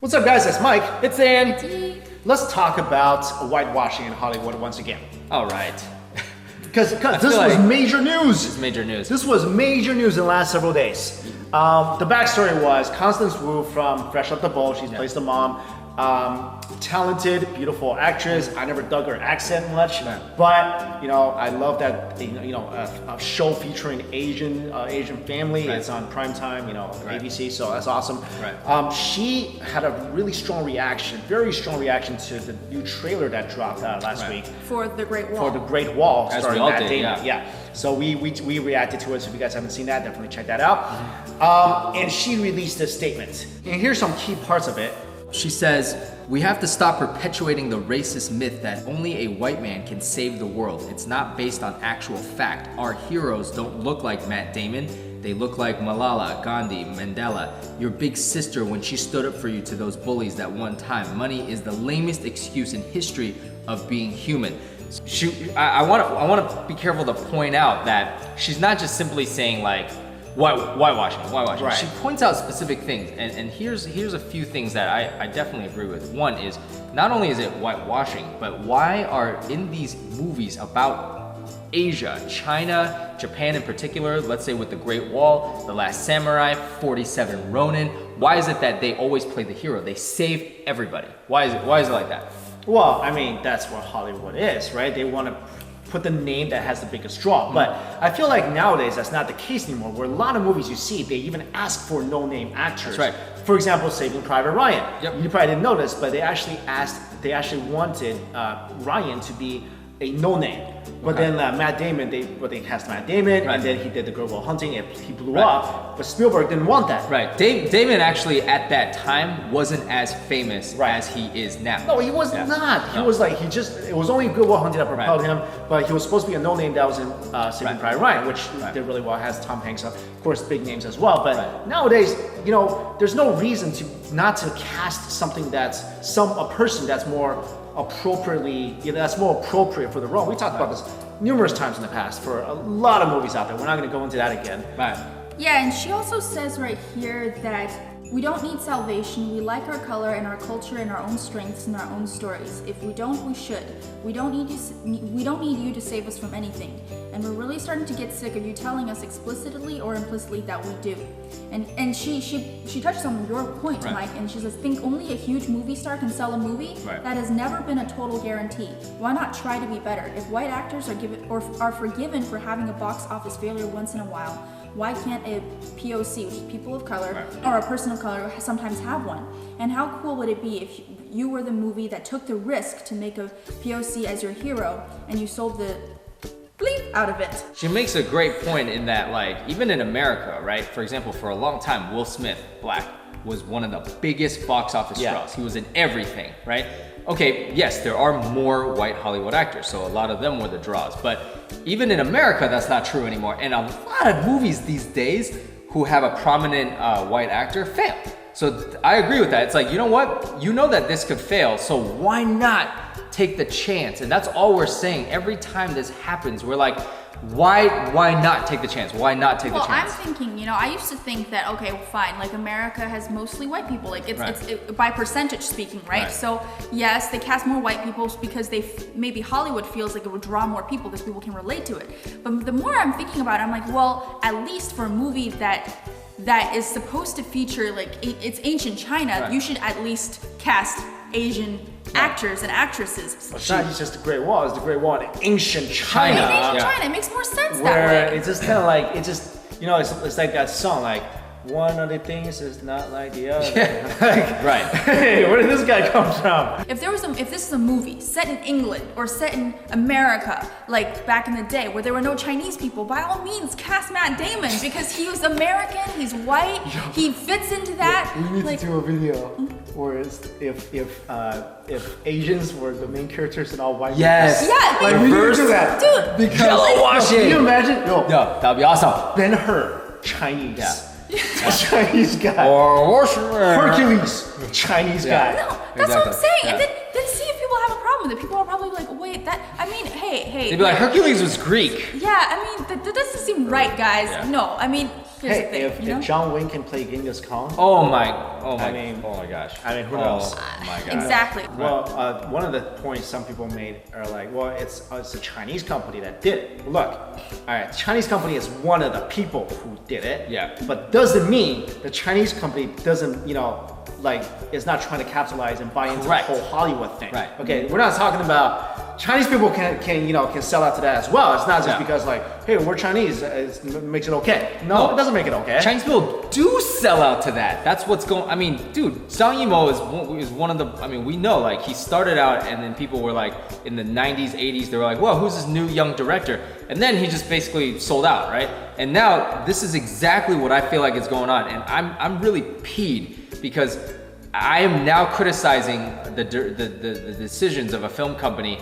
What's up, guys? It's Mike. It's Ann. It's E. Let's talk about whitewashing in Hollywood once again. All right. Because this was major news. It's major news. This was major news in the last several days. The backstory was Constance Wu from Fresh Off the Boat. She plays the mom. Talented, beautiful actress. I never dug her accent much, but you know, I love that a show featuring Asian family. Right. It's on primetime, Right. ABC, so that's awesome. Right. She had a really strong reaction, very strong reaction to the new trailer that dropped last week For the Great Wall. for the Great Wall, As we starring all Matt did, Damon. yeah. So we reacted to it. So if you guys haven't seen that, definitely check that out. And she released a statement, and here's some key parts of it. She says, "We have to stop perpetuating the racist myth that only a white man can save the world. It's not based on actual fact. Our heroes don't look like Matt Damon. They look like Malala, Gandhi, Mandela, your big sister when she stood up for you to those bullies that one time. Money is the lamest excuse in history of being human." I want to be careful to point out that she's not just simply saying like, whitewashing. Right. She points out specific things, and here's a few things that I definitely agree with. One is, not only is it whitewashing, but why are in these movies about Asia, China, Japan in particular, let's say with the Great Wall, The Last Samurai, 47 Ronin, why is it that they always play the hero? They save everybody. Why is it like that? Well, I mean, that's what Hollywood is, right? They want to put the name that has the biggest draw. But I feel like nowadays that's not the case anymore, where a lot of movies you see, they even ask for no-name actors. That's right. For example, Saving Private Ryan. Yep. You probably didn't notice, but they actually wanted Ryan to be a no-name. But then Matt Damon, they cast Matt Damon, Right. and then he did the Great Wall Hunting, and he blew Right. up. But Spielberg didn't want that. Right. Damon actually at that time wasn't as famous Right. as he is now. No, he was not. He was like, it was only Good Will Hunting that propelled him, but he was supposed to be a no-name that was in Saving Right. Private Ryan, which did really well, has Tom Hanks, of course, big names as well. But nowadays, there's no reason not to cast something a person that's more appropriately, that's more appropriate for the role. We talked about this numerous times in the past for a lot of movies out there. We're not going to go into that again. Right. Yeah, and she also says right here that we don't need salvation. We like our color and our culture and our own strengths and our own stories. If we don't, we should. We don't need you to save us from anything. And we're really starting to get sick of you telling us explicitly or implicitly that we do. And she touches on your point, Right. Mike, and she says, think only a huge movie star can sell a movie? Right. That has never been a total guarantee. Why not try to be better? If white actors are forgiven for having a box office failure once in a while, why can't a POC, which is people of color, or a person of color, sometimes have one? And how cool would it be if you were the movie that took the risk to make a POC as your hero and you sold the bleep out of it? She makes a great point in that, like, even in America, right? For example, for a long time, Will Smith, black, was one of the biggest box office draws. He was in everything, right? Okay, yes, there are more white Hollywood actors, so a lot of them were the draws. But even in America, that's not true anymore. And a lot of movies these days who have a prominent white actor fail. So I agree with that. It's like, you know what? You know that this could fail, so why not take the chance? And that's all we're saying. Every time this happens, we're like, why not take the chance? Why not take the chance? Well, I'm thinking, I used to think that, okay, fine, like America has mostly white people, like it's by percentage speaking, right? So yes, they cast more white people because maybe Hollywood feels like it would draw more people because people can relate to it. But the more I'm thinking about it, I'm like, well, at least for a movie that is supposed to feature, like, it's ancient China, you should at least cast Asian actors and actresses. It's not just the Great Wall, it's the Great Wall in ancient In China. ancient China, it makes more sense that Where way. it's just kind of like, it's like that song, like, one of the things is not like the other. Right. Hey, where did this guy come from? If this is a movie set in England or set in America, like back in the day where there were no Chinese people, by all means cast Matt Damon because he was American, he's white, he fits into that. We need to do a video where if Asians were the main characters and all white. Yes. Yeah, Like, we need to do that. dude. Because Yellow washing. Can you imagine? Yo, that'd be awesome. Ben-Hur, Chinese. Chinese guy. Or Hercules, Chinese guy. No, that's what I'm Exactly. saying. Yeah. And then see if people have a problem problem with it. People are probably like, wait, that. I mean, hey. They'd be like, Hercules was Greek. Yeah, I mean, that doesn't seem right, guys. Yeah. No, I mean, here's the thing. If John Wayne can play Genghis Khan. Oh my gosh. I mean, who knows? Oh my god. Exactly. Well, one of the points some people made are like, well, it's a Chinese company that did it. Look, all right, the Chinese company is one of the people who did it. Yeah. But doesn't mean the Chinese company doesn't, like, is not trying to capitalize and buy into Correct. the whole Hollywood thing. Right. Okay, we're not talking about Chinese people can sell out to that as well. It's not just because like, hey, we're Chinese, it makes it okay. No, it doesn't make it okay. Chinese people do sell out to that. That's what's going. I mean, dude, Zhang Yimou is one of the. I mean, we know like he started out, and then people were like in the 90s, 80s, they were like, whoa, who's this new young director? And then he just basically sold out, right? And now this is exactly what I feel like is going on, and I'm really peed because I am now criticizing the decisions of a film company,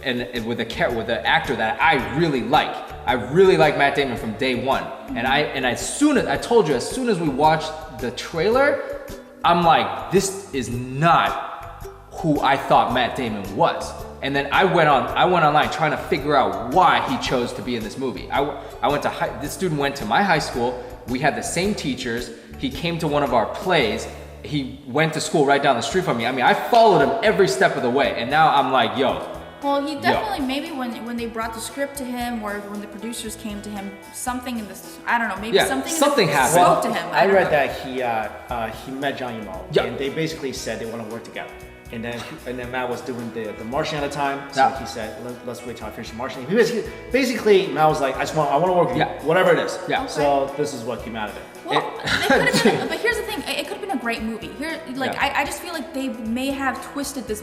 and with an actor that I really like. I really like Matt Damon from day one, and as soon as we watched the trailer, I'm like, this is not who I thought Matt Damon was. And then I went online trying to figure out why he chose to be in this movie. This student went to my high school. We had the same teachers. He came to one of our plays. He went to school right down the street from me. I mean, I followed him every step of the way, and now I'm like, yo. Well, he definitely, maybe when they brought the script to him, or when the producers came to him, something in this, I don't know, maybe something happened. spoke to him. I read that he met Zhang Yimou, and they basically said they want to work together. And then Matt was doing the Martian at the time, so he said, let's wait till I finish the Martian. He basically Matt was like, I want to work with you, whatever it is. Yeah. Okay. So this is what came out of it. Well, but here's the thing, it could have been a great movie. I just feel like they may have twisted this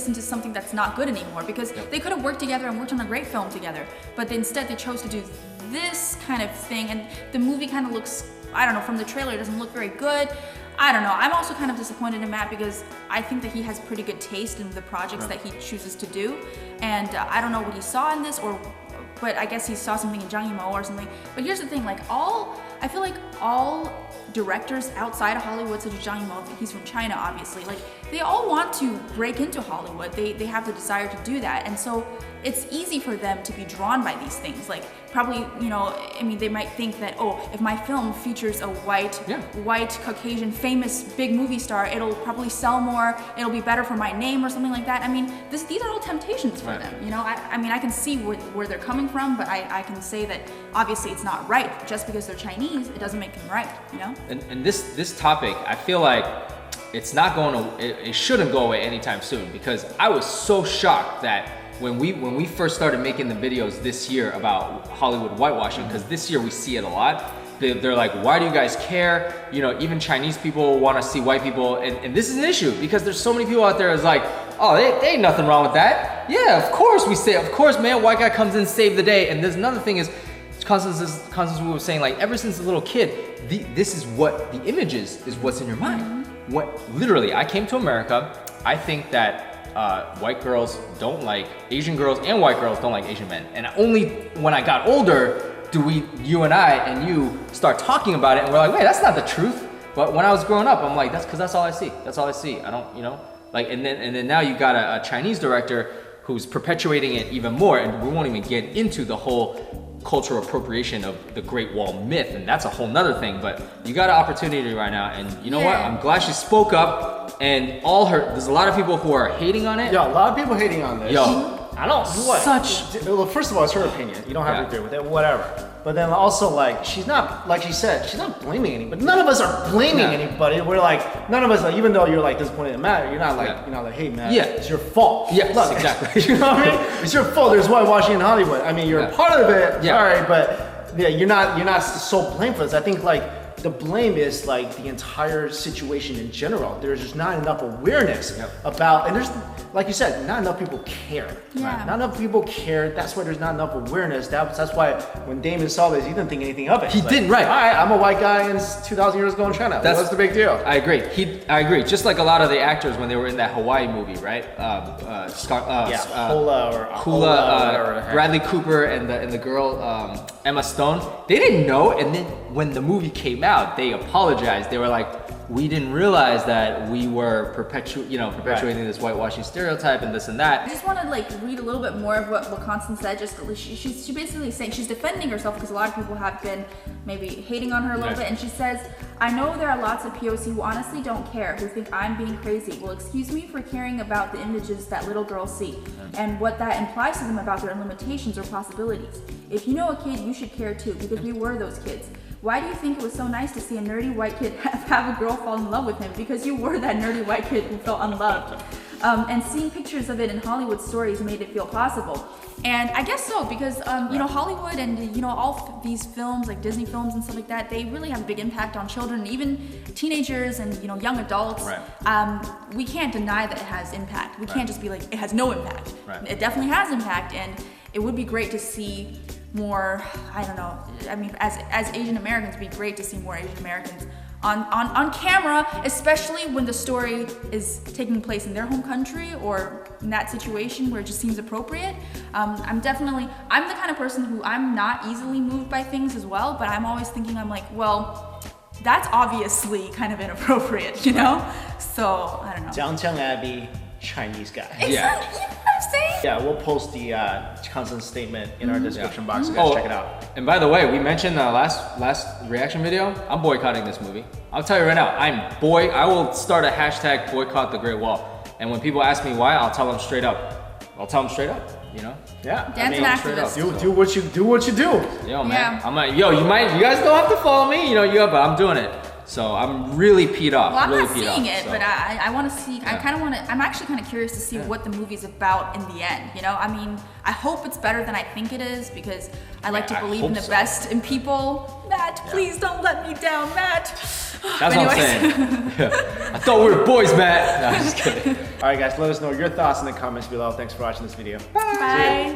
into something that's not good anymore, because they could have worked together and worked on a great film together, but instead they chose to do this kind of thing, and the movie kind of looks, I don't know, from the trailer it doesn't look very good. I don't know. I'm also kind of disappointed in Matt because I think that he has pretty good taste in the projects that he chooses to do, and I don't know what he saw in this, but I guess he saw something in Zhang Yimou or something. But here's the thing, I feel like all directors outside of Hollywood, such as Zhang Yimou, he's from China obviously, they all want to break into Hollywood. They have the desire to do that, and so it's easy for them to be drawn by these things. Probably, they might think that, if my film features a white Caucasian famous big movie star, it'll probably sell more, it'll be better for my name or something like that. I mean, these are all temptations for them, I can see where they're coming from, but I can say that obviously it's not right. Just because they're Chinese, it doesn't make them right, And this topic, I feel like it's not it shouldn't go away anytime soon, because I was so shocked that when we first started making the videos this year about Hollywood whitewashing, because this year we see it a lot, they're like, why do you guys care? Even Chinese people want to see white people, and this is an issue because there's so many people out there that's like, oh, there ain't nothing wrong with that. Yeah, of course, man, white guy comes in, save the day. And there's another thing is, Constance Wu was saying, ever since a little kid, this is what the image is what's in your mind. Literally, I came to America, I think that white girls don't like Asian girls, and white girls don't like Asian men. And only when I got older do you and I start talking about it, and we're like, wait, that's not the truth. But when I was growing up, I'm like, that's because that's all I see. That's all I see. I don't, and then now you got a Chinese director who's perpetuating it even more, and we won't even get into the whole cultural appropriation of the Great Wall myth, and that's a whole nother thing. But you got an opportunity right now, and you know what? I'm glad she spoke up, and there's a lot of people who are hating on it. Yeah, a lot of people hating on this. I don't what. Well, first of all, it's her opinion. You don't have to agree with it, whatever. But then also, she's not, like she said, she's not blaming anybody. None of us are blaming anybody. We're none of us, even though you're disappointed in Matt, you're not hey man, it's your fault. Yes, look, exactly. You know what I mean? It's your fault. There's whitewashing in Hollywood. I mean, you're a part of it. Yeah. All right, but you're not so blamed for this. I think the blame is the entire situation in general. There's just not enough awareness about, and there's, like you said, not enough people care. Yeah. Not enough people care. That's why there's not enough awareness. That's why when Damon saw this, he didn't think anything of it. He didn't, right? All right, I'm a white guy and 2,000 years ago in China. What's the big deal? I agree. I agree. Just like a lot of the actors when they were in that Hawaii movie, right? Hula, Bradley Cooper and the girl Emma Stone. They didn't know, and then when the movie came out, they apologized. They were like, we didn't realize that we were perpetuating this whitewashing stereotype and this and that. I just want to like read a little bit more of what Constance said. Just she basically saying, she's defending herself because a lot of people have been maybe hating on her a little bit, and she says, I know there are lots of POC who honestly don't care, who think I'm being crazy. Well, excuse me for caring about the images that little girls see and what that implies to them about their limitations or possibilities. If you know a kid, you should care too, because we were those kids. Why do you think it was so nice to see a nerdy white kid have a girl fall in love with him? Because you were that nerdy white kid who felt unloved. And seeing pictures of it in Hollywood stories made it feel possible. And I guess so, because you know, Hollywood and you know, all these films like Disney films and stuff like that, they really have a big impact on children, even teenagers and you know, young adults. We can't deny that it has impact. We can't just be like, it has no impact. It definitely has impact, and it would be great to see more, I don't know, I mean, as Asian Americans, it'd be great to see more Asian Americans on camera, especially when the story is taking place in their home country or in that situation where it just seems appropriate. I'm the kind of person who I'm not easily moved by things as well, but I'm always thinking, I'm like, well, that's obviously kind of inappropriate, you know? So, I don't know. Downtown Abbey, Chinese guy. You know what I'm saying? Yeah, we'll post the Constance statement in our description box, so guys check it out. And by the way, we mentioned last reaction video, I'm boycotting this movie. I'll tell you right now, I will start a hashtag boycott the Great Wall. And when people ask me why, I'll tell them straight up. You know? Yeah. Dance and activist. Do what you do. Yo, man. I'm like, yo, you guys don't have to follow me, you know, but I'm doing it. So I'm really peed off. Well, I'm really not seeing it, so. but I want to see. I kind of want to. I'm actually kind of curious to see what the movie's about in the end. You know, I mean, I hope it's better than I think it is, because I like to believe in the best in people. Matt, please don't let me down, Matt. That's what I'm saying. I thought we were boys, Matt. No, I'm just kidding. All right, guys, let us know your thoughts in the comments below. Thanks for watching this video. Bye.